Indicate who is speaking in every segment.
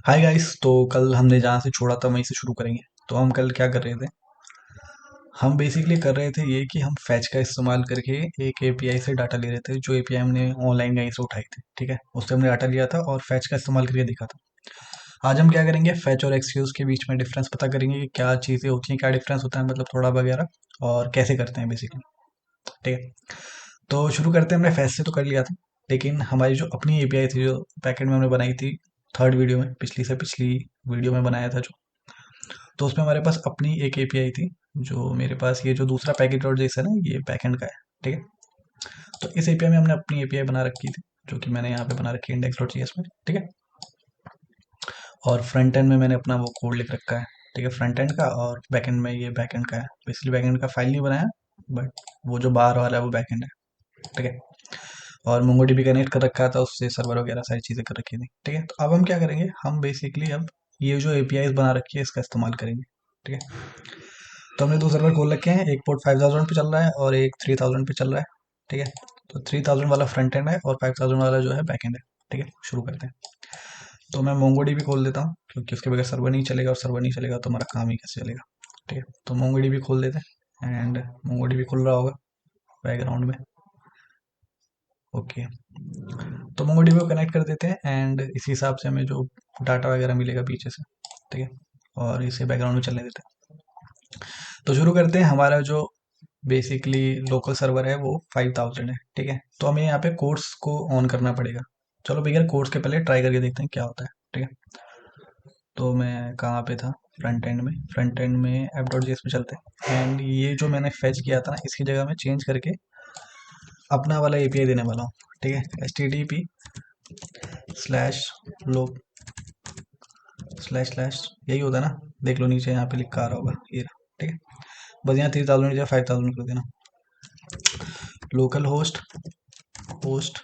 Speaker 1: Hi guys. तो कल हमने जहाँ से छोड़ा था वहीं से शुरू करेंगे। तो हम कल क्या कर रहे थे, हम बेसिकली कर रहे थे ये कि हम फैच का इस्तेमाल करके एक एपीआई से डाटा ले रहे थे। जो एपीआई हमने ऑनलाइन कहीं से उठाई थी, ठीक है, उससे हमने डाटा लिया था और फैच का इस्तेमाल करके देखा था। आज हम क्या करेंगे, फैच और एक्सक्यूज के बीच में डिफरेंस पता करेंगे कि क्या चीज़ें होती हैं, क्या डिफरेंस होता है, मतलब थोड़ा वगैरह, और कैसे करते हैं बेसिकली। ठीक है, तो शुरू करते हैं। हमने फैच से तो कर लिया था, लेकिन हमारी जो अपनी एपीआई थी, जो पैकेट में हमने बनाई थी थर्ड वीडियो में, पिछली से पिछली वीडियो में बनाया था जो, तो उसमें हमारे पास अपनी एक एपीआई थी। जो मेरे पास ये जो दूसरा पैकेट डॉट जेस है ना, ये बैकएंड का है। ठीक है, तो इस एपीआई में हमने अपनी एपीआई बना रखी थी, जो कि मैंने यहाँ पे बना रखी है इंडेक्स डॉट जेएस में। ठीक है, और फ्रंट एंड में मैंने अपना वो कोड लिख रखा है। ठीक है, फ्रंट एंड का, और बैक एंड में ये बैक एंड का है। बेसिकली बैक एंड का फाइल नहीं बनाया, बट वो जो बाहर वाला है वो बैक एंड है। ठीक है, और मोंगोडीबी कनेक्ट कर रखा था, उससे सर्वर वगैरह सारी चीज़ें कर रखी थी। ठीक है, तो अब हम क्या करेंगे, हम बेसिकली अब ये जो एपीआई बना रखी है इसका इस्तेमाल करेंगे। ठीक है, तो हमने दो सर्वर खोल रखे हैं, एक पोर्ट 5000 पे चल रहा है और एक 3000 पे चल रहा है। ठीक है, तो 3000 वाला फ्रंट एंड है और 5000 वाला जो है बैक एंड है। ठीक है, शुरू करते हैं। तो मैं मोंगोडी भी खोल देता हूँ, क्योंकि उसके बगैर सर्वर नहीं चलेगा, और सर्वर नहीं चलेगा तो हमारा काम ही कैसे चलेगा। ठीक है, तो मोंगोडी भी खोल देते हैं, एंड मोंगोडी भी खुल रहा होगा बैकग्राउंड में। ओके, तो मोंगोडी को कनेक्ट कर देते हैं, एंड इसी हिसाब से हमें जो डाटा वगैरह मिलेगा पीछे से। ठीक है, और इसे बैकग्राउंड में चलने देते हैं। तो शुरू करते हैं। हमारा जो बेसिकली लोकल सर्वर है वो 5000 है। ठीक है, तो हमें यहाँ पे कोर्स को ऑन करना पड़ेगा। चलो बगैर कोर्स के पहले ट्राई करके देखते हैं क्या होता है। ठीक है, तो मैं कहाँ पे था, फ्रंट एंड में। फ्रंट एंड में ऐप डॉट जेएस पे चलते हैं, एंड ये जो मैंने फैच किया था ना, इसकी जगह मैं चेंज करके अपना वाला एपीआई देने वाला हूँ। ठीक है, H T T P slash लो स्लैश यही होता है ना, देख लो नीचे यहाँ पे लिखा आ रहा होगा ये रहा। ठीक है, बस यहाँ 3000 या 5000 कर देना। लोकल होस्ट होस्ट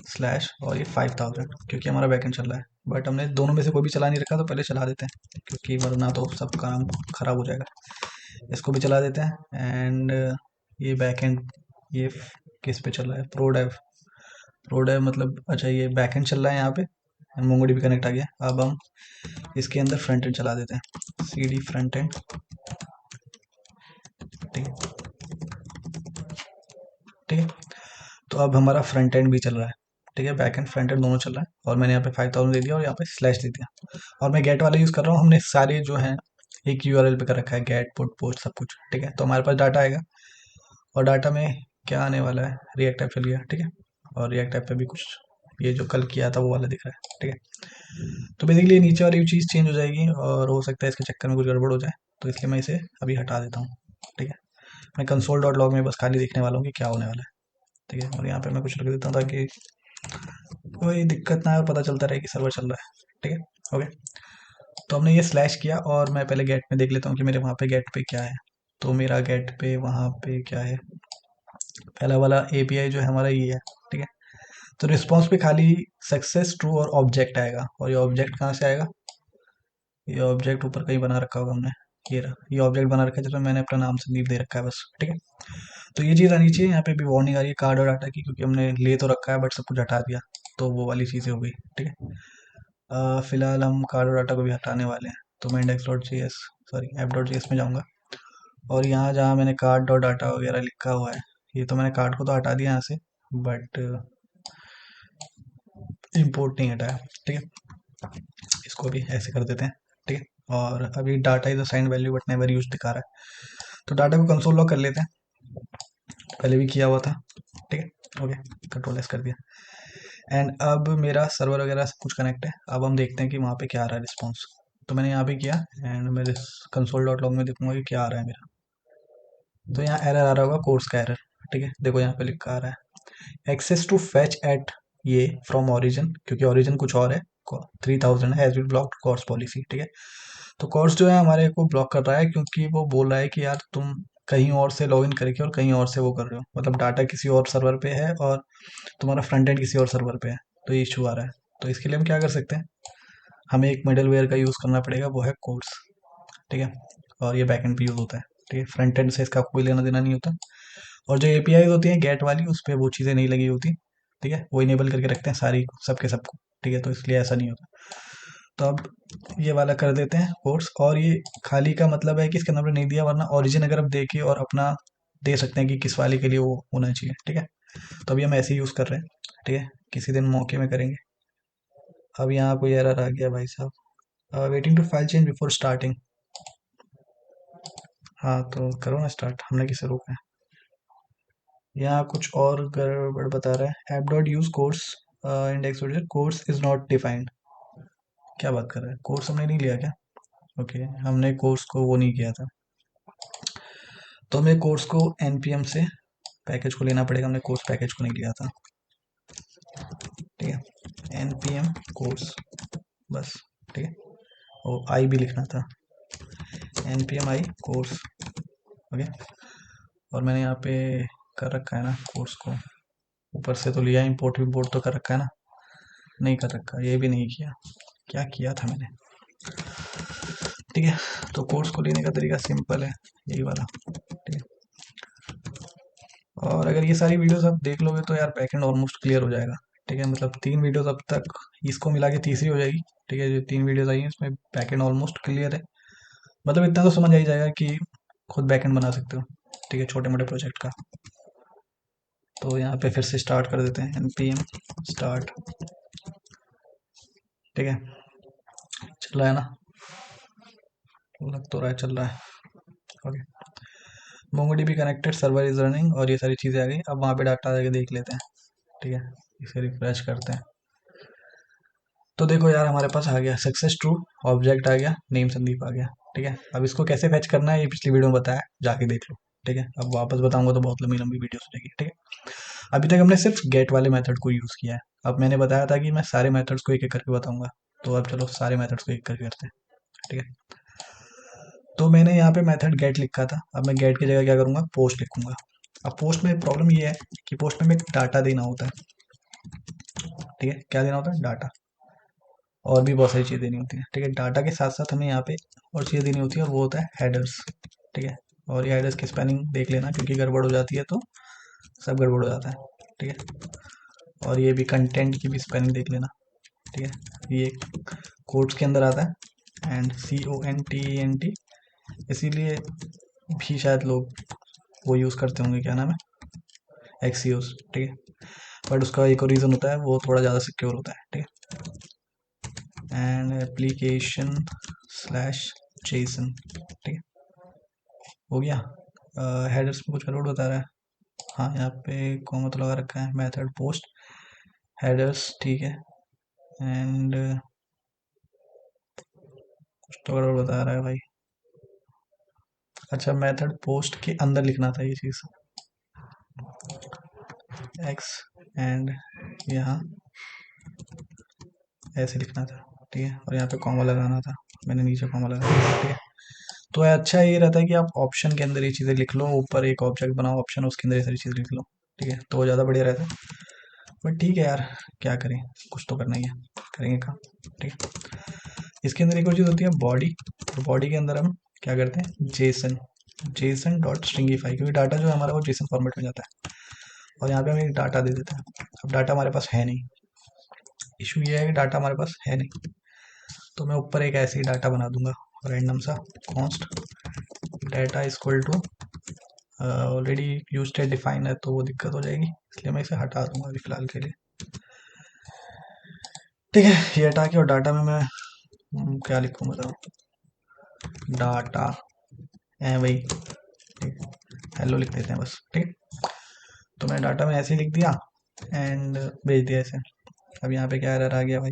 Speaker 1: स्लैश और ये 5000, क्योंकि हमारा बैकएंड चल रहा है। बट हमने दोनों में से कोई भी चला नहीं रखा, तो पहले चला देते हैं, क्योंकि वरना तो सब काम खराब हो जाएगा। इसको भी चला देते हैं, एंड ये बैकएंड ये किस पे चल रहा है, प्रोडेव मतलब, अच्छा ये बैकएंड चल रहा है यहाँ पे, मोंगोडी भी कनेक्ट आ गया। अब हम इसके अंदर फ्रंट एंड चला देते हैं, सी डी फ्रंट एंड। ठीक है, ठीक है, तो अब हमारा फ्रंट एंड भी चल रहा है। ठीक है, बैक एंड फ्रंट एंड दोनों चल रहा है, और मैंने यहाँ पे 5000 दे दिया और यहाँ पे स्लैश दे दिया। और मैं गेट वाला यूज़ कर रहा हूँ। हमने सारे जो हैं एक यूआरएल पे कर रखा है, गेट पुट पोस्ट सब कुछ। ठीक है, तो हमारे पास डाटा आएगा, और डाटा में क्या आने वाला है, रिएक्ट ऐप चल गया। ठीक है, और रिएक्ट ऐप पे भी कुछ ये जो कल किया था वो वाला दिख रहा है। ठीक है, तो बेसिकली नीचे वाली चीज़ चेंज हो जाएगी, और हो सकता है इसके चक्कर में कुछ गड़बड़ हो जाए, तो इसलिए मैं इसे अभी हटा देता हूँ। ठीक है, मैं कंसोल डॉट लॉग में बस खाली देखने वाला हूँ कि क्या होने वाला है। ठीक है, और यहाँ पे मैं कुछ रख देता हूँ ताकि कोई दिक्कत ना हो, पता चलता रहे कि सर्वर चल रहा है। ठीक है, ओके, तो हमने ये स्लैश किया, और मैं पहले गेट में देख लेता हूँ कि मेरे वहाँ पे गेट पे क्या है। तो मेरा गेट पे वहाँ पे क्या है, पहला वाला एपीआई जो है हमारा ये है। ठीक है, तो रिस्पॉन्स पे खाली सक्सेस ट्रू और ऑब्जेक्ट आएगा। और ये ऑब्जेक्ट कहाँ से आएगा, ये ऑब्जेक्ट ऊपर कहीं बना रखा होगा हमने, ये रहा, ये ऑब्जेक्ट बना रखा है जिसमें मैंने अपना नाम संदीप दे रखा है बस। ठीक है, तो ये चीज़ आनी चाहिए। यहाँ पे भी वार्निंग आ रही है कार्ड और डाटा की, क्योंकि हमने ले तो रखा है बट सब कुछ हटा दिया, तो वो वाली चीज़ें हो गई। ठीक है, फिलहाल हम कार्ड और डाटा को भी हटाने वाले हैं। तो मैं index dot G S, sorry app dot G S में जाऊँगा, और यहाँ जहाँ मैंने कार्ड और डाटा वगैरह लिखा हुआ है, ये तो मैंने कार्ड को तो हटा दिया यहाँ से, बट इम्पोर्ट नहीं हटाया। ठीक है, इसको भी ऐसे कर देते हैं। ठीक है, और अभी data is assigned value but never use दिखा रहा है, तो डाटा को कंसोल लॉग कर लेते हैं, पहले भी किया हुआ था। ठीक है, ओके, कंट्रोल एस कर दिया, एंड अब मेरा सर्वर वगैरह सब कुछ कनेक्ट है। अब हम देखते हैं कि वहाँ पे क्या आ रहा है रिस्पॉन्स। तो मैंने यहाँ पे किया, एंड मेरे कंसोल डॉट लॉग में देखूंगा कि क्या आ रहा है मेरा। तो यहाँ एरर आ रहा होगा, कोर्स का एरर। ठीक है, देखो यहाँ पे लिखा आ रहा है एक्सेस टू फैच एट ये फ्रॉम ओरिजिन, क्योंकि ओरिजिन कुछ और है, 3000 है, has been blocked CORS policy. ठीक है, तो कोर्स जो है हमारे को ब्लॉक कर रहा है, क्योंकि वो बोल रहा है कि यार तुम कहीं और से लॉगिन करके और कहीं और से वो कर रहे हो, मतलब डाटा किसी और सर्वर पे है और तुम्हारा फ्रंट एंड किसी और सर्वर पे है, तो ये इशू आ रहा है। तो इसके लिए हम क्या कर सकते हैं, हमें एक मिडलवेयर का यूज़ करना पड़ेगा, वो है कोर्स। ठीक है, और ये बैकएंड पे यूज़ होता है। ठीक है, फ्रंट एंड से इसका कोई लेना देना नहीं होता। और जो एपीआई होती है गेट वाली, उस पर वो चीज़ें नहीं लगी होती। ठीक है, वो इनेबल करके रखते हैं सारी सबके सबको। ठीक है, तो इसलिए ऐसा नहीं होता। तो अब ये वाला कर देते हैं कोर्स, और ये खाली का मतलब है कि इसके अंदर हमने नहीं दिया, वरना ओरिजिन अगर आप देखे और अपना दे सकते हैं कि किस वाले के लिए वो होना चाहिए। ठीक है, तो अभी हम ऐसे ही यूज़ कर रहे हैं। ठीक है, किसी दिन मौके में करेंगे। अब यहाँ कोई एरर आ गया भाई साहब, waiting to file change before starting. हाँ तो करो ना स्टार्ट, हमने किसे रोका है। यहाँ कुछ और गड़बड़ बता रहा है, app dot use course index course is not defined. क्या बात कर रहा है, कोर्स हमने नहीं लिया क्या? ओके, हमने कोर्स को वो नहीं किया था, तो हमें कोर्स को npm से पैकेज को लेना पड़ेगा। हमने कोर्स पैकेज को नहीं लिया था। ठीक है, npm कोर्स बस। ठीक है, और आई भी लिखना था, npm आई कोर्स। ओके, और मैंने यहाँ पे कर रखा है ना कोर्स को, ऊपर से तो लिया, इंपोर्ट विम्पोर्ट तो कर रखा है ना? नहीं कर रखा, ये भी नहीं किया। क्या किया था मैंने? ठीक है, तो कोर्स को लेने का तरीका सिंपल है, यही वाला। ठीक है, और अगर ये सारी वीडियोस आप देख लोगे तो यार बैकएंड ऑलमोस्ट क्लियर हो जाएगा। ठीक है, मतलब 3 वीडियोस अब तक, इसको मिला के तीसरी हो जाएगी। ठीक है, जो 3 वीडियोस आई हैं इसमें बैकएंड ऑलमोस्ट क्लियर है। मतलब इतना तो समझ आ ही जाएगा कि खुद बैकएंड बना सकते हो। ठीक है, छोटे मोटे प्रोजेक्ट का। तो यहाँ पे फिर से स्टार्ट कर देते हैं, npm स्टार्ट। ठीक है, चल रहा है ना? लग तो रहा है चल रहा है। Okay, MongoDB connected server is running, और ये सारी चीज़ें आ गई। अब वहाँ पे डाटा आके देख लेते हैं। ठीक है, इसे रिफ्रेश करते हैं। तो देखो यार, हमारे पास आ गया सक्सेस ट्रू, ऑब्जेक्ट आ गया, नेम संदीप आ गया। ठीक है, अब इसको कैसे फैच करना है ये पिछली वीडियो में बताया, जाके देख लो। ठीक है, अब वापस बताऊंगा तो बहुत लंबी लंबी वीडियो हो जाएगी। ठीक है, अभी तक हमने सिर्फ गेट वाले मेथड को यूज़ किया है। अब मैंने बताया था कि मैं सारे मेथड्स को एक एक करके बताऊंगा, तो अब चलो सारे मेथड्स को एक करके करते हैं। ठीक है, तो मैंने यहाँ पे मेथड गेट लिखा था, अब मैं गेट की जगह क्या करूँगा, पोस्ट लिखूंगा। अब पोस्ट में प्रॉब्लम ये है कि पोस्ट में एक डाटा देना होता है। ठीक है, क्या देना होता है, डाटा, और भी बहुत सारी चीज़ें देनी होती है। ठीक है, डाटा के साथ साथ हमें यहाँ पे और चीज़ें देनी होती है, और वो होता है हेडर्स। ठीक है, और ये हेडर्स की स्पेलिंग देख लेना, क्योंकि गड़बड़ हो जाती है तो सब गड़बड़ हो जाता है। ठीक है, और ये भी कंटेंट की भी स्पेलिंग देख लेना। ठीक है, ये कोट्स के अंदर आता है, एंड CONTENT, इसीलिए भी शायद लोग वो यूज़ करते होंगे, क्या नाम है, एक्सीओस। ठीक है, बट उसका एक और रीज़न होता है, वो थोड़ा ज़्यादा सिक्योर होता है। ठीक है, एंड एप्लीकेशन स्लैश जेसन। ठीक है, हो गया। हेडर्स में कुछ गड़बड़ बता रहा है। हाँ, यहाँ पे कॉमा तो लगा रखा है, मेथड पोस्ट हेडर्स। ठीक है, एंड कुछ तो गड़बड़ बता रहा है भाई। अच्छा, मेथड पोस्ट के अंदर लिखना था ये चीज़, एक्स, एंड यहाँ ऐसे लिखना था। ठीक है, और यहाँ पे कॉमा लगाना था, मैंने नीचे कॉमा लगाया था। ठीक है, तो अच्छा ये रहता है कि आप ऑप्शन के अंदर ये चीज़ें लिख लो, ऊपर एक ऑब्जेक्ट बनाओ ऑप्शन, उसके अंदर ये सारी चीज़ लिख लो। ठीक है, तो ज़्यादा बढ़िया रहता है। बट ठीक है यार, क्या करें, कुछ तो करना ही है, करेंगे काम। ठीक है, इसके अंदर एक और चीज़ होती है बॉडी, तो बॉडी के अंदर हम क्या करते हैं, जेसन, जेसन डॉट स्ट्रिंगीफाई, क्योंकि डाटा जो है हमारा वो जेसन फॉर्मेट में जाता है, और यहाँ पे हम एक डाटा दे देते हैं। अब डाटा हमारे पास है नहीं, इशू ये है कि डाटा हमारे पास है नहीं, तो मैं ऊपर एक ऐसे ही डाटा बना दूंगा रैंडम सा, const data equal to, already use state define है तो वो दिक्कत हो जाएगी, इसलिए मैं इसे हटा दूंगा अभी फिलहाल के लिए। ठीक है, ये हटा के, और डाटा में मैं क्या लिखूँ बताओ, डाटा है भाई। ठीक, हेलो लिख देते हैं बस। ठीक, तो मैंने डाटा में ऐसे ही लिख दिया एंड भेज दिया ऐसे। अब यहाँ पे क्या एरर आ गया भाई,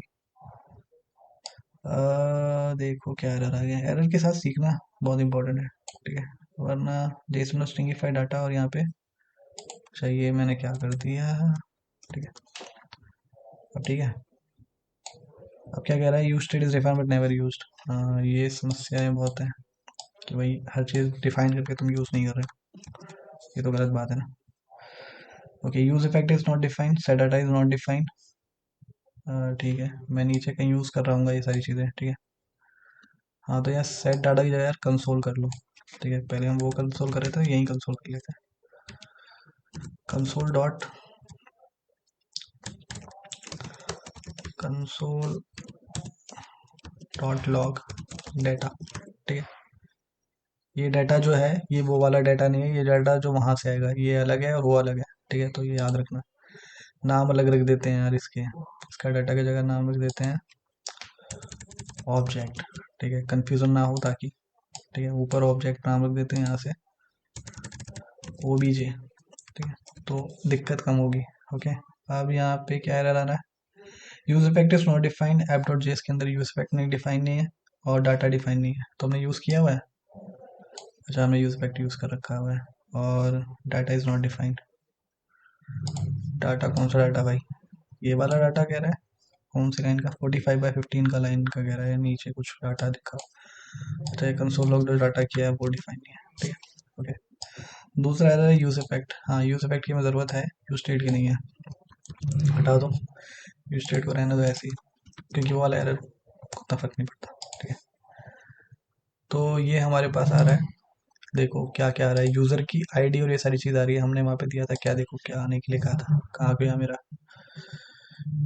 Speaker 1: देखो क्या एरर आ गया, एरर के साथ सीखना बहुत इंपॉर्टेंट है। ठीक है, वरना जेसन स्ट्रिंगिफाई डाटा, और यहाँ पे चाहिए मैंने क्या कर दिया। ठीक है, अब ठीक है, अब क्या कह रहा है, use state is define but never used. ये समस्याएं बहुत है कि भाई हर चीज़ डिफाइन करके तुम यूज़ नहीं कर रहे, ये तो गलत बात है ना। Okay, use effect is not defined, set data is not defined. ठीक है, मैं नीचे कहीं यूज़ कर रहा हूँ ये सारी चीज़ें। ठीक है, हाँ तो यार सेट डाटा की जगह यार कंसोल कर लो। ठीक है, पहले हम वो कंसोल कर रहे थे, यहीं कंसोल कर लेते हैं, console dot console dot log data. ठीक है, ये डाटा जो है ये वो वाला डाटा नहीं है, ये डाटा जो वहां से आएगा ये अलग है और वो अलग है। ठीक है, तो ये याद रखना। नाम अलग रख देते हैं यार इसके, इसका डाटा की जगह नाम रख देते हैं ऑब्जेक्ट। ठीक है, कंफ्यूजन ना हो ताकि। ठीक है, ऊपर ऑब्जेक्ट नाम रख देते हैं यहाँ से ओबीजे। ठीक है, तो दिक्कत कम होगी। ओके, अब यहाँ पे क्या एरर आ रहा है, use effect is not defined. App dot JS के अंदर यूज इफेक्ट नहीं डिफाइन नहीं है और डाटा डिफाइन नहीं है, तो हमने यूज़ किया हुआ है। अच्छा, हमने यूज इफेक्ट यूज़ कर रखा हुआ है और data is not defined. Data कौन सा डाटा भाई, ये वाला डाटा कह रहा है, कौन सी लाइन का, 45/15 का लाइन का कह रहा है, नीचे कुछ डाटा दिखा। अच्छा, ये कंसोल लॉग जो डाटा किया है वो डिफाइन नहीं है। ठीक है, ओके। दूसरा एरर है यूज इफेक्ट। हाँ, यूज इफेक्ट की हमें ज़रूरत है, यूज स्टेट की नहीं है, हटा दो। यूज स्टेट को रहने दो ऐसे ही, क्योंकि वो वाला एरर उतना फर्क नहीं पड़ता। ठीक है, तो ये हमारे पास आ रहा है। देखो क्या क्या आ रहा है, यूज़र की आईडी और ये सारी चीज़ आ रही है। हमने वहाँ पे दिया था क्या, देखो क्या आने के लिए कहा था, कहाँ गया मेरा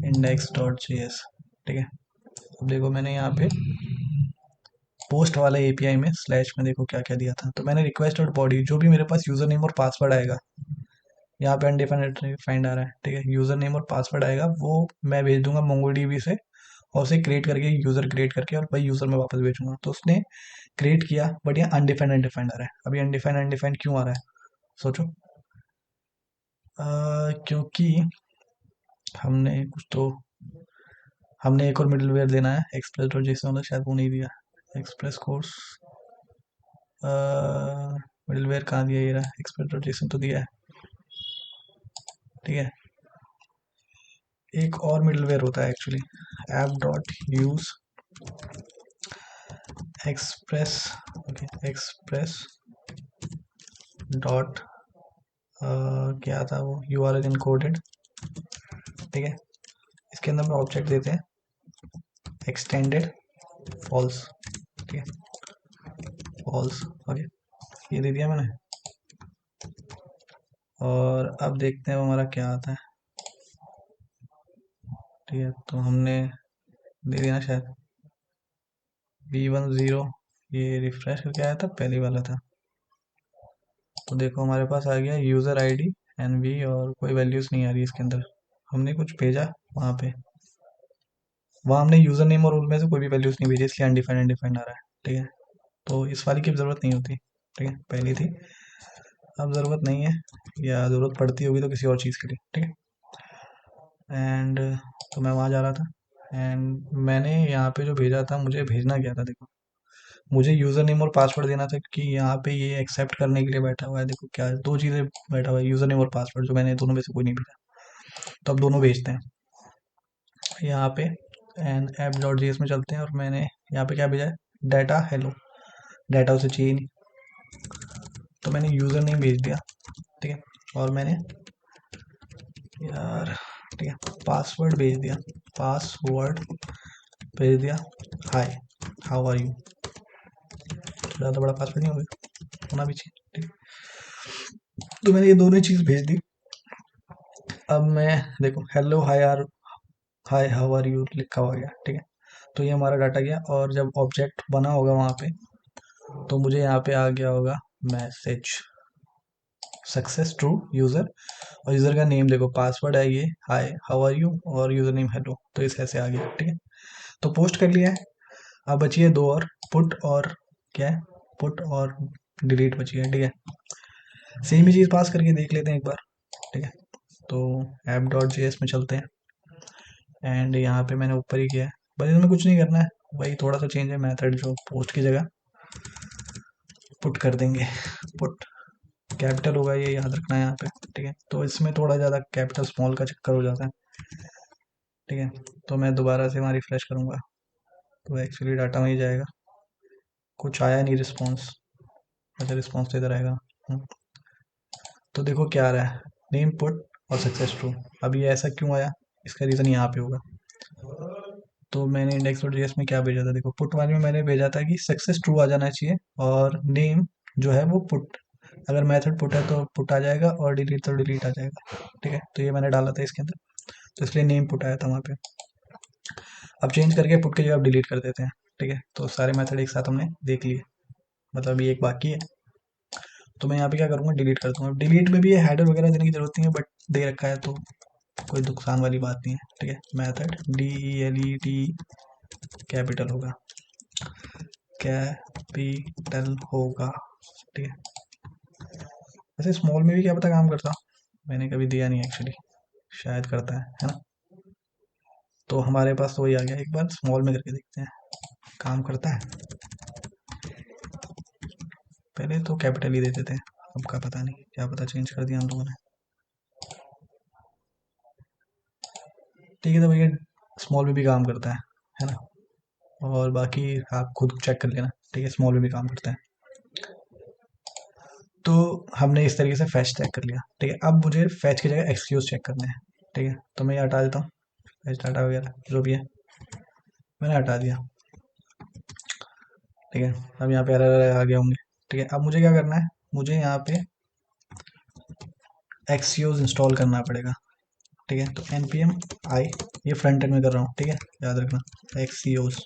Speaker 1: इंडेक्स डॉट जे एस। ठीक है, अब देखो मैंने यहाँ पे पोस्ट वाले एपीआई में स्लैश में देखो क्या क्या दिया था। तो मैंने रिक्वेस्ट डॉट बॉडी, जो भी मेरे पास यूज़र नेम और पासवर्ड आएगा, यहाँ पे अनडिफाइंड आ रहा है। ठीक है, यूज़र नेम और पासवर्ड आएगा वो मैं भेज दूंगा मोंगोडीबी से, और उसे क्रिएट करके यूज़र क्रिएट करके और वही यूज़र में वापस भेजूंगा। तो उसने क्रिएट किया, बट यहाँ अनडिफाइंड अनडिफाइंड आ रहा है। अभी अनडिफाइंड अनडिफाइंड क्यों आ रहा है, सोचो। क्योंकि हमने कुछ तो, हमने एक और मिडिलवेयर देना है, एक्सप्रेस डॉट जेसन वाला, शायद वो नहीं दिया। एक्सप्रेस कोर्स मिडिलवेयर कहाँ दिया, ये रहा, एक्सप्रेस डॉट जेसन तो दिया है। ठीक है, एक और मिडिलवेयर होता है actually, app dot use express. Okay, express dot क्या था वो, यू आर एल इनकोडेड। ठीक है, इसके अंदर में ऑब्जेक्ट देते हैं एक्सटेंडेड फॉल्स। ठीक है, फॉल्स। ओके, ये दे दिया मैंने, और अब देखते हैं वो हमारा क्या आता है। ठीक है, तो हमने दे दिया ना शायद v10, ये रिफ्रेश करके आया था, पहले वाला था। तो देखो हमारे पास आ गया यूज़र आईडी एनवी, और कोई वैल्यूज़ नहीं आ रही इसके अंदर। हमने कुछ भेजा वहाँ पे, वहाँ हमने यूज़र नेम और उनमें से कोई भी वैल्यूज़ नहीं भेजी, इसलिए अनडिफाइंड अनडिफाइंड आ रहा है। ठीक है, तो इस वाली की ज़रूरत नहीं होती। ठीक है, पहली थी, अब ज़रूरत नहीं है, या ज़रूरत पड़ती होगी तो किसी और चीज़ के लिए। ठीक है, एंड तो मैं वहाँ जा रहा था, एंड मैंने यहाँ पे जो भेजा था, मुझे भेजना क्या था, देखो मुझे यूज़र नेम और पासवर्ड देना था, क्योंकि यहाँ पे ये एक्सेप्ट करने के लिए बैठा हुआ है। देखो क्या है, दो चीज़ें बैठा हुआ है, यूज़र नेम और पासवर्ड, जो मैंने दोनों में से कोई नहीं भेजा। तो अब दोनों भेजते हैं यहाँ पे, and app dot G S में चलते हैं, और मैंने यहाँ पे क्या भेजा है, डाटा हेलो। डाटा उसे चाहिए नहीं, तो मैंने यूज़र नेम भेज दिया। ठीक है, और मैंने यार, ठीक है, पासवर्ड भेज दिया, पासवर्ड भेज दिया, हाय हाउ आर यू। ज़्यादा बड़ा पासवर्ड नहीं होना भी चाहिए। ठीक है, तो मैंने ये दोनों चीज़ भेज दी। अब मैं देखो hello hi how are you लिखा हुआ गया। ठीक है, तो ये हमारा डाटा गया, और जब ऑब्जेक्ट बना होगा वहाँ पे, तो मुझे यहाँ पे आ गया होगा मैसेज सक्सेस ट्रू यूज़र, और यूज़र का नेम देखो, पासवर्ड है ये हाय हाउ आर यू, और यूज़र नेम हेलो, तो इस ऐसे आ गया। ठीक है, तो पोस्ट कर लिया है। अब बची है दो और, पुट और क्या है, पुट और डिलीट बची है। ठीक है, सेम ही चीज़ पास करके देख लेते हैं एक बार। ठीक है, तो ऐप डॉट जी एस में चलते हैं, एंड यहाँ पे मैंने ऊपर ही किया है, बस इसमें कुछ नहीं करना है, वही थोड़ा सा चेंज है, मेथड जो पोस्ट की जगह पुट कर देंगे। पुट कैपिटल होगा, ये याद रखना है यहाँ पे। ठीक है, तो इसमें थोड़ा ज़्यादा कैपिटल स्मॉल का चक्कर हो जाता है। ठीक है, तो मैं दोबारा से वहाँ रिफ्रेश करूँगा, तो एक्चुअली डाटा वहीं जाएगा, कुछ आया नहीं रिस्पॉन्स। अच्छा, रिस्पॉन्स तो इधर आएगा। हम्म, तो देखो क्या आ रहा है, नेम पुट और सक्सेस ट्रू। अब ये ऐसा क्यों आया, इसका रीज़न यहाँ पे होगा। तो मैंने इंडेक्स डॉट जेएस में क्या भेजा था, देखो पुट वाले में मैंने भेजा था कि सक्सेस ट्रू आ जाना चाहिए, और नेम जो है वो पुट, अगर मेथड पुट है तो पुट आ जाएगा, और डिलीट तो डिलीट आ जाएगा। ठीक है, तो ये मैंने डाला था इसके अंदर, तो इसलिए नेम पुट आया था वहाँ पे। अब चेंज करके पुट की जगह डिलीट कर देते हैं। ठीक है, तो सारे मेथड एक साथ हमने देख लिए, मतलब ये एक बाकी है। तो मैं यहाँ पे क्या करूँगा, डिलीट कर दूंगा। डिलीट में भी ये हेडर वगैरह देने की जरूरत नहीं है, बट दे रखा है तो कोई नुकसान वाली बात नहीं है। ठीक है, मेथड DELET कैपिटल होगा, कैपिटल होगा। ठीक है, वैसे स्मॉल में भी क्या पता काम करता, मैंने कभी दिया नहीं एक्चुअली, शायद करता है ना। तो हमारे पास तो वही आ गया, एक बार स्मॉल में करके देखते हैं काम करता है। पहले तो कैपिटल ही देते थे, अब का पता नहीं, क्या पता चेंज कर दिया हम लोगों ने। ठीक है, तो भैया स्मॉल में भी काम करता है ना। और बाकी आप खुद चेक कर लेना। ठीक है, स्मॉल में भी काम करता है। तो हमने इस तरीके से फैच चेक कर लिया। ठीक है, अब मुझे फैच की जगह एक्सक्यूज चेक करना है। ठीक है, तो मैं ये हटा देता हूँ, फैच डाटा वगैरह जो भी है मैंने हटा दिया। ठीक है, अब यहाँ पे एरर आ गए होंगे। ठीक है, अब मुझे क्या करना है, मुझे यहाँ पे एक्सक्यूज इंस्टॉल करना पड़ेगा। ठीक है, तो npm i, ये फ्रंट एंड में कर रहा हूँ। ठीक है, याद रखना एक्सक्यूज।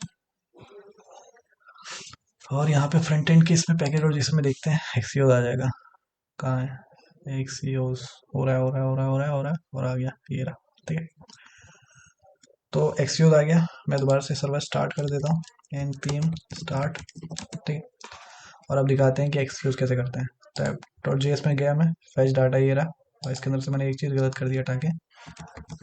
Speaker 1: और यहाँ पे फ्रंट एंड के इसमें पैकेज और जिसमें देखते हैं एक्सक्यूज आ जाएगा। कहाँ है एक्सक्यूज, हो रहा है हो रहा है हो रहा है हो रहा है हो रहा है, और आ गया ये रहा। ठीक है, तो एक्सक्यूज आ गया। मैं दोबारा से सर्वर स्टार्ट कर देता हूँ, npm start। ठीक है, और अब दिखाते हैं कि एक्सक्यूज कैसे करते हैं। टैब डॉट जेएस में गया मैं, फैच डाटा ये रहा, और इसके अंदर से मैंने एक चीज़ गलत कर दी हटा के,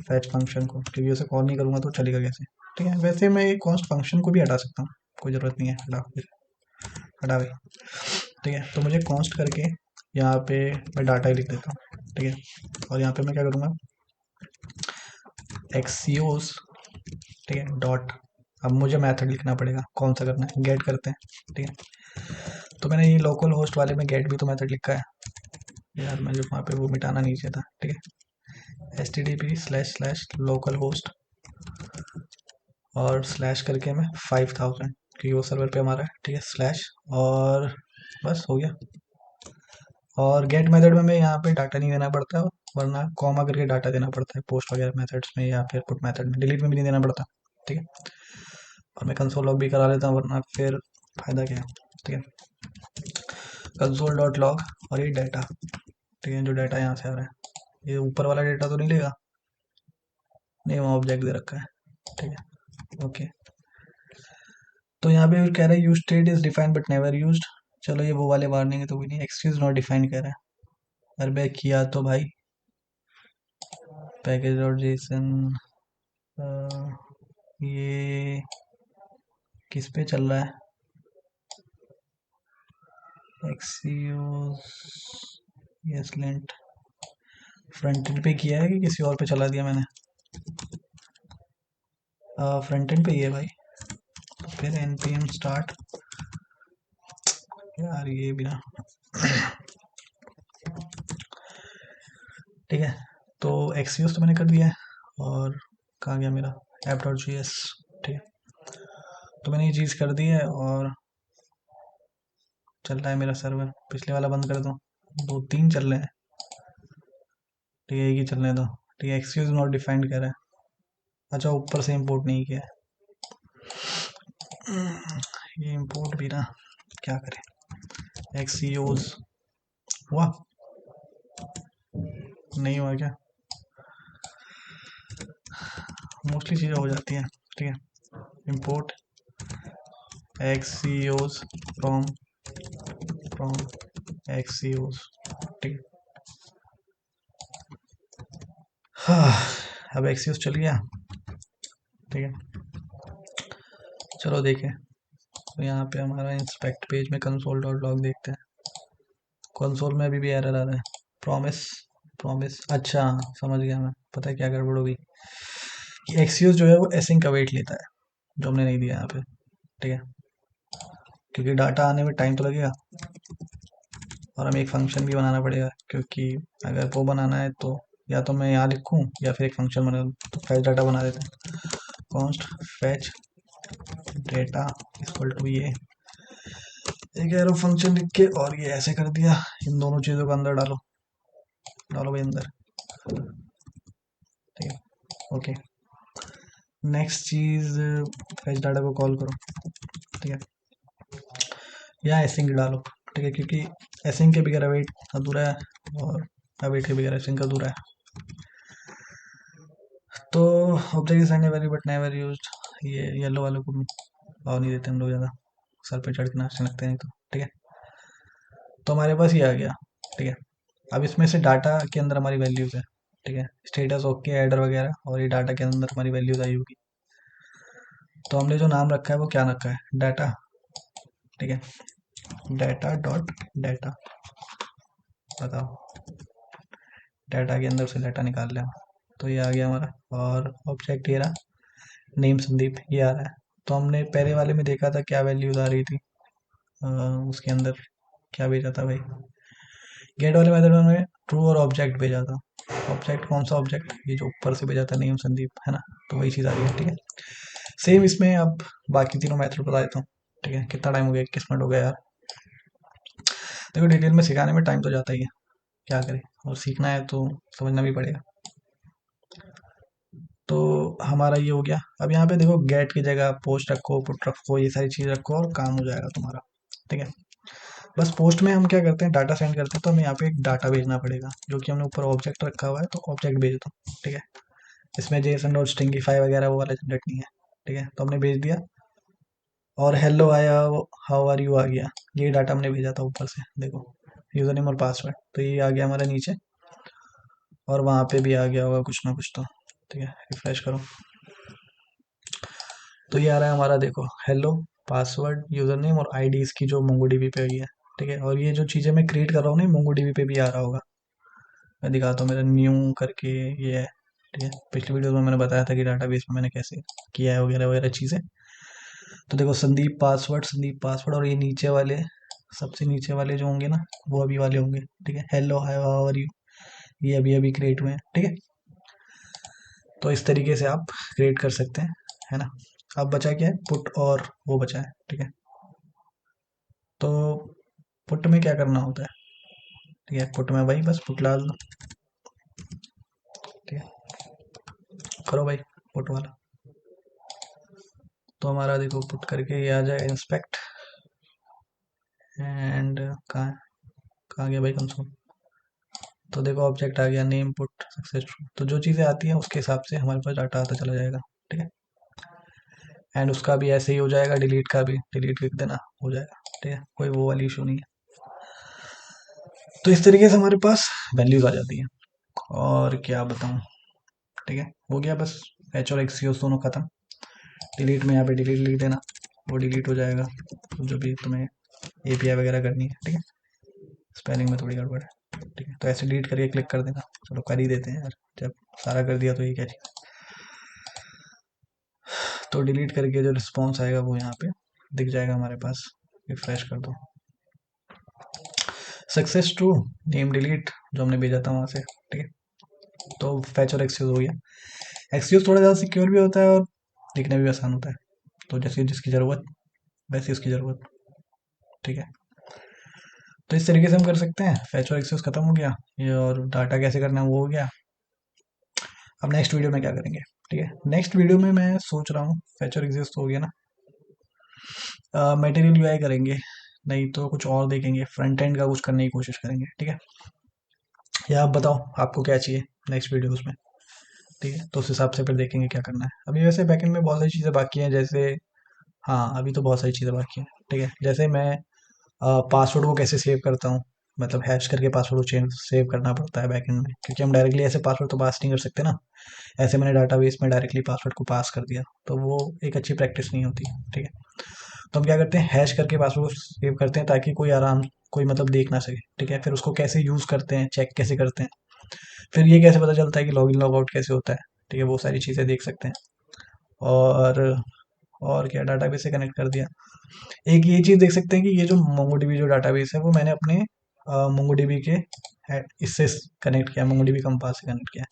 Speaker 1: फैच फंक्शन को, क्योंकि उसे कॉल नहीं करूँगा तो चलेगा कैसे। ठीक है, वैसे मैं कॉन्स्ट फंक्शन को भी हटा सकता हूँ, कोई ज़रूरत नहीं है, हटा हटा भाई। ठीक है, तो मुझे कॉन्स्ट करके यहाँ पे मैं डाटा ही लिख देता हूँ। ठीक है, और यहाँ पे मैं क्या करूँगा, एक्सक्यूज। ठीक है, डॉट, अब मुझे मेथड लिखना पड़ेगा, कौन सा करना है, गेट करते हैं। ठीक है, तो मैंने ये लोकल होस्ट वाले में गेट भी तो मेथड लिखा है यार, मैं जो वहाँ पे वो मिटाना नहीं चाहिए था। ठीक है, http//localhost और स्लैश करके मैं 5000, क्योंकि वो सर्वर पे हमारा है। ठीक है, स्लैश, और बस हो गया। और गेट मेथड में मैं यहाँ पे डाटा नहीं देना पड़ता, वरना कॉमा करके डाटा देना पड़ता है पोस्ट वगैरह मेथड्स में, या फिर पुट मेथड में, डिलीट में भी नहीं देना पड़ता। ठीक है, और मैं कंसोल लॉग भी करा लेता हूँ, वरना फिर फायदा क्या है। ठीक है, कंसोल डॉट लॉग, और ये डाटा। ठीक है, जो डाटा यहाँ से आ रहा है, ये ऊपर वाला डाटा तो नहीं लेगा, नहीं वहाँ ऑब्जेक्ट दे रखा है। ठीक है, ओके। तो यहाँ पे कह रहा है use state is defined but never used. चलो ये वो वाले वार्निंग है तो कोई नहीं, एक्सक्यूज नॉट डिफाइंड कह रहा है। अरे भाई किया तो भाई, पैकेज डॉट जेसन, ये किस पे चल रहा है, excuse yes lent, front end पे किया है कि किसी और पे चला दिया मैंने, फ्रंट एंड पे ही है भाई। तो फिर npm स्टार्ट, यार ये भी ना। ठीक है, तो एक्सक्यूज तो मैंने कर दिया है, और कहाँ गया मेरा ऐप डॉट जी एस। ठीक है, तो मैंने ये चीज़ कर दी है, और चल रहा है मेरा सर्वर। पिछले वाला बंद कर दो, दो तीन चल रहे हैं। ठीक है, एक ही चलने दो। ठीक है, एक्सक्यूज नॉट डिफाइंड कह रहा है, अच्छा ऊपर से इंपोर्ट नहीं किया है। ये इंपोर्ट भी ना, क्या करें, एक्सक्यूज हुआ नहीं हुआ क्या, मोस्टली चीज़ें हो जाती हैं। ठीक है, import excuse from from excuse. ठीक है, हाँ, अब एक्सक्यूज चल गया। ठीक है, चलो देखें। तो यहाँ पे हमारा इंस्पेक्ट पेज में कंसोल डॉट लॉग देखते हैं, कंसोल में अभी भी एरर आ रहा है। प्रॉमिस, प्रॉमिस, अच्छा समझ गया मैं, पता है क्या गड़बड़ होगी, कि एक्सक्यूज जो है वो एसिंक का वेट लेता है, जो हमने नहीं दिया यहाँ पे। ठीक है, क्योंकि डाटा आने में टाइम तो लगेगा, और हमें एक फंक्शन भी बनाना पड़ेगा, क्योंकि अगर वो बनाना है तो या तो मैं यहाँ लिखूँ या फिर एक फंक्शन बना दूँ। तो फैच डाटा बना देते हैं, const fetch data equal to ये एक एरो फंक्शन लिख के, और ये ऐसे कर दिया। इन दोनों चीज़ों को अंदर डालो, डालो भाई अंदर। ठीक है, ओके। नेक्स्ट चीज़, फैच डाटा को कॉल करो। ठीक है, या एसिंक डालो। ठीक है, क्योंकि एसिंक के बगैर अवेट अधूरा है और अवेट के बगैर एसिंक अधूरा है। तो object is value but never used, ये येलो वालों को पाव नहीं देते हम लोग ज़्यादा, सर पे चढ़ के नाचने लगते हैं नहीं तो। ठीक है, तो हमारे पास ये आ गया। ठीक है, अब इसमें से डाटा के अंदर हमारी वैल्यूज़ है। ठीक है, स्टेटस ओके एडर वगैरह, और ये डाटा के अंदर हमारी वैल्यूज़ आई होगी। तो हमने जो नाम रखा है वो क्या रखा है, डाटा। ठीक है, डाटा डॉट डाटा, बताओ, डाटा के अंदर से डाटा निकाल लिया। तो ये आ गया हमारा, और ऑब्जेक्ट ये रहा, नेम संदीप, ये आ रहा है। तो हमने पहले वाले में देखा था क्या वैल्यूज़ आ रही थी, अ, उसके अंदर क्या भेजा था भाई, गेट वाले मेथड में हमने ट्रू और ऑब्जेक्ट भेजा था। ऑब्जेक्ट कौन सा ऑब्जेक्ट, ये जो ऊपर से भेजा था नेम संदीप, है ना, तो वही चीज़ आ रही है। ठीक है, सेम इसमें अब बाकी तीनों मेथड बता देता हूँ। ठीक है, कितना टाइम हो गया, 21 मिनट हो गया यार। देखो डिटेल में सिखाने में टाइम तो जाता ही है, क्या करें, और सीखना है तो समझना भी पड़ेगा। तो हमारा ये हो गया। अब यहाँ पे देखो गेट की जगह पोस्ट रखो, पुट रखो, ये सारी चीज़ रखो और काम हो जाएगा तुम्हारा। ठीक है, बस पोस्ट में हम क्या करते हैं, डाटा सेंड करते हैं, तो हमें यहाँ पे एक डाटा भेजना पड़ेगा, जो कि हमने ऊपर ऑब्जेक्ट रखा हुआ है, तो ऑब्जेक्ट भेज दो। ठीक है, इसमें जेसन और स्ट्रिंगीफाई वगैरह वो वाला झंझट नहीं है। ठीक है, तो हमने भेज दिया, और हेलो आया, हाउ आर यू आ गया, ये डाटा हमने भेजा था ऊपर से, देखो यूज़र नेम और पासवर्ड, तो ये आ गया हमारे नीचे, और वहाँ पे भी आ गया होगा कुछ ना कुछ तो। ठीक है, रिफ्रेश करो, तो ये आ रहा है हमारा, देखो हेलो, पासवर्ड, यूज़र नेम और आईडी इसकी जो मोंगोडीबी पे हुई है। ठीक है, और ये जो चीज़ें मैं क्रिएट कर रहा हूँ ना, मोंगोडीबी पे भी आ रहा होगा। मैं दिखाता हूँ, मेरा न्यू करके ये है। ठीक है, पिछली वीडियो में मैंने बताया था कि डाटाबेस में मैंने कैसे किया है वगैरह वगैरह चीज़ें। तो देखो संदीप पासवर्ड, और ये नीचे वाले, सबसे नीचे वाले जो होंगे ना, वो अभी वाले होंगे। ठीक है, hello hi how are you, ये अभी अभी क्रिएट हुए हैं। ठीक है, तो इस तरीके से आप क्रिएट कर सकते हैं, है ना। अब बचा क्या है, पुट और वो बचा है। ठीक है, तो पुट में क्या करना होता है, ठीक है, पुट में भाई बस पुट डाल दो। ठीक है, करो भाई पुट वाला, तो हमारा देखो पुट करके ये आ जाएगा, इंस्पेक्ट एंड कहाँ कहाँ गया भाई कंसोल। तो देखो ऑब्जेक्ट आ गया, नेम पुट सक्सेसफुल, तो जो चीज़ें आती हैं उसके हिसाब से हमारे पास डाटा आता चला जाएगा। ठीक है, एंड उसका भी ऐसे ही हो जाएगा, डिलीट का भी डिलीट लिख देना, हो जाएगा। ठीक है, कोई वो वाली इशू नहीं है। तो इस तरीके से हमारे पास वैल्यूज आ जाती है, और क्या बताऊँ। ठीक है, हो गया बस, एच और एक्सियोस दोनों खत्म। डिलीट में यहाँ पे डिलीट लिख देना, वो डिलीट हो जाएगा, जो भी तुम्हें एपीआई वगैरह करनी है। ठीक है, स्पेलिंग में थोड़ी गड़बड़ है। ठीक है, तो ऐसे डिलीट करके क्लिक कर देना, चलो कर ही देते हैं यार, जब सारा कर दिया तो ये क्या चीज़। तो डिलीट करके जो रिस्पॉन्स आएगा वो यहाँ पे दिख जाएगा हमारे पास, रिफ्रेश कर दो, सक्सेस टू, नेम डिलीट जो हमने भेजा था वहाँ से। ठीक है, तो फैच और एक्सक्यूज हो गया। एक्सक्यूज थोड़ा ज़्यादा सिक्योर भी होता है और लिखने में भी आसान होता है, तो जैसे जिसकी ज़रूरत वैसी उसकी ज़रूरत। ठीक है, तो इस तरीके से हम कर सकते हैं। फैच और एक्सक्यूज खत्म हो गया, ये और डाटा कैसे करना है वो हो गया। अब नेक्स्ट वीडियो में क्या करेंगे, ठीक है, नेक्स्ट वीडियो में मैं सोच रहा हूँ, फैच और एक्सक्यूज हो गया ना, मटेरियल यूआई करेंगे, नहीं तो कुछ और देखेंगे, फ्रंट एंड का कुछ करने की कोशिश करेंगे। ठीक है, या आप बताओ आपको क्या चाहिए नेक्स्ट वीडियो उसमें। ठीक है, तो उस हिसाब से फिर देखेंगे क्या करना है। अभी वैसे बैकएंड में बहुत सारी चीज़ें बाकी हैं, जैसे हाँ अभी तो बहुत सारी चीज़ें बाकी हैं। ठीक है, जैसे मैं पासवर्ड को कैसे सेव करता हूँ, मतलब हैश करके पासवर्ड को चेंज सेव करना पड़ता है बैकएंड में, क्योंकि हम डायरेक्टली ऐसे पासवर्ड तो पास नहीं कर सकते ना। ऐसे मैंने डाटाबेस में डायरेक्टली पासवर्ड को पास कर दिया, तो वो एक अच्छी प्रैक्टिस नहीं होती। ठीक है, तो हम क्या करते हैं, हैश करके पासवर्ड को सेव करते हैं, ताकि कोई मतलब देख ना सके। ठीक है, फिर उसको कैसे यूज़ करते हैं, चेक कैसे करते हैं, फिर ये कैसे पता चलता है कि लॉगिन लॉग आउट कैसे होता है। ठीक है, वो सारी चीज़ें देख सकते हैं। और और क्या, डाटाबेस से कनेक्ट कर दिया। एक ये चीज़ देख सकते हैं कि ये जो मोंगोडीबी जो डाटाबेस है वो मैंने अपने मोंगोडीबी के इससे कनेक्ट किया, मोंगोडीबी कंपास से कनेक्ट किया।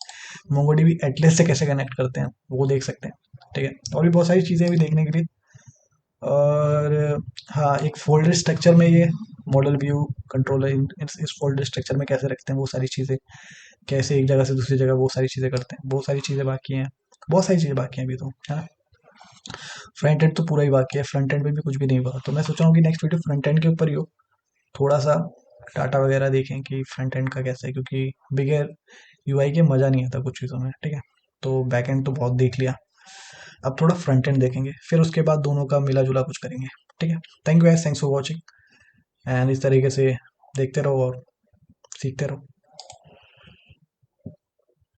Speaker 1: मोंगोडीबी एटलस से कैसे कनेक्ट करते हैं वो देख सकते हैं। ठीक है, और भी बहुत सारी चीज़ें भी देखने के लिए। और हाँ, एक फोल्डर स्ट्रक्चर में ये मॉडल व्यू कंट्रोलर इस फोल्डर स्ट्रक्चर में कैसे रखते हैं वो सारी चीज़ें, कैसे एक जगह से दूसरी जगह वो सारी चीज़ें करते हैं, बहुत सारी चीज़ें बाकी हैं, बहुत सारी चीज़ें बाकी हैं अभी तो, है ना। फ्रंट एंड तो पूरा ही बाकी है, फ्रंट एंड में भी कुछ भी नहीं हुआ, तो मैं सोच रहा हूँ कि नेक्स्ट वीडियो फ्रंट एंड के ऊपर ही हो। थोड़ा सा डाटा वगैरह देखें कि फ्रंट एंड का कैसा है, क्योंकि बिगेर यूआई के मज़ा नहीं आता कुछ चीज़ों में, ठीक है। तो बैक एंड तो बहुत देख लिया, अब थोड़ा फ्रंट एंड देखेंगे, फिर उसके बाद दोनों का मिला जुला कुछ करेंगे, ठीक है। Thank you guys, thanks for watching, and इस तरीके से देखते रहो और सीखते रहो।